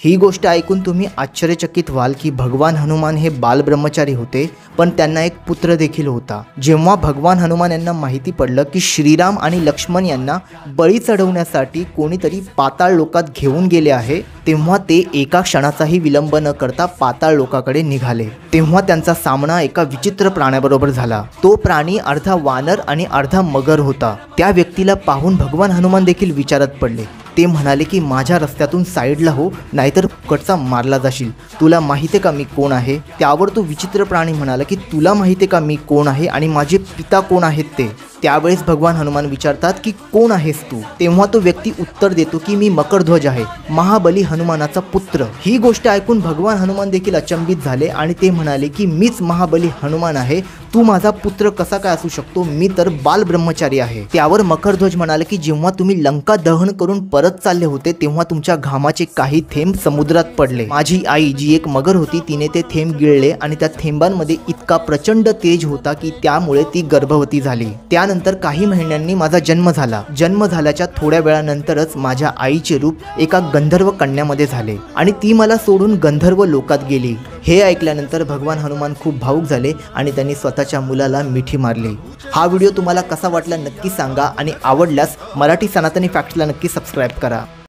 ही गोष्ट ऐकून तुम्ही आश्चर्यचकित व्हाल की भगवान हनुमान हे बालब्रह्मचारी होते, पण त्यांना एक पुत्र देखील होता। जेव्हा भगवान हनुमान यांना माहिती पडलं की श्रीराम आणि लक्ष्मण यांना बळी चढवण्यासाठी कोणीतरी पाताळ लोकात घेऊन गेले आहे, तेव्हा ते एका क्षणाचाही विलंब न करता पाताळ लोकाकडे निघाले। तेव्हा त्यांचा सामना एका विचित्र प्राण्याबरोबर झाला। तो प्राणी अर्धा वानर आणि अर्धा मगर होता। त्या व्यक्तीला पाहून भगवान हनुमान देखील विचारात पडले। ते म्हणाले की माझ्या रस्त्यातून साईडला हो, नाहीतर फुकटचा मारला जाशील। तुला माहिती आहे का मी कोण आहे? त्यावर तो विचित्र प्राणी म्हणाला की तुला माहिती आहे का मी कोण आहे आणि माझे पिता कोण आहेत ते? त्यावेळेस भगवान हनुमान विचारतात की कोण आहेस तू? तेव्हा तो व्यक्ती उत्तर देतो की मी मकरध्वज आहे, महाबली हनुमानाचा पुत्र। ही गोष्ट ऐकून भगवान हनुमान देखील अचंबित झाले आणि ते म्हणाले की मीच महाबली हनुमान आहे, तू माझा पुत्र कसा काय असू शकतो? मी तर बाल ब्रह्मचारी आहे। त्यावर मकरध्वज म्हणाले की जेव्हा तुम्ही लंका दहन करून परत चालले होते तेव्हा तुमच्या घामाचे काही थेंब समुद्रात पडले। माझी आई जी एक मगर होती तिने ते थेंब गिळले आणि त्या थेंबांमध्ये इतका प्रचंड तेज होता की त्यामुळे ती गर्भवती झाली। त्यानंतर काही महिन्यांनी माझा जन्म झाला। जन्म झाल्याच्या थोड्या वेळानंतरच माझ्या आईचे रूप एका गंधर्व कन्यामध्ये झाले आणि ती मला सोडून गंधर्व लोकात गेली। हे ऐकल्यानंतर भगवान हनुमान खूप भावुक झाले आणि त्यांनी स्वतःच्या मुलाला मिठी मारली। हा व्हिडिओ तुम्हाला कसा वाटला नक्की सांगा आणि आवडल्यास मराठी सनातनी फॅक्ट्सला नक्की सबस्क्राइब करा।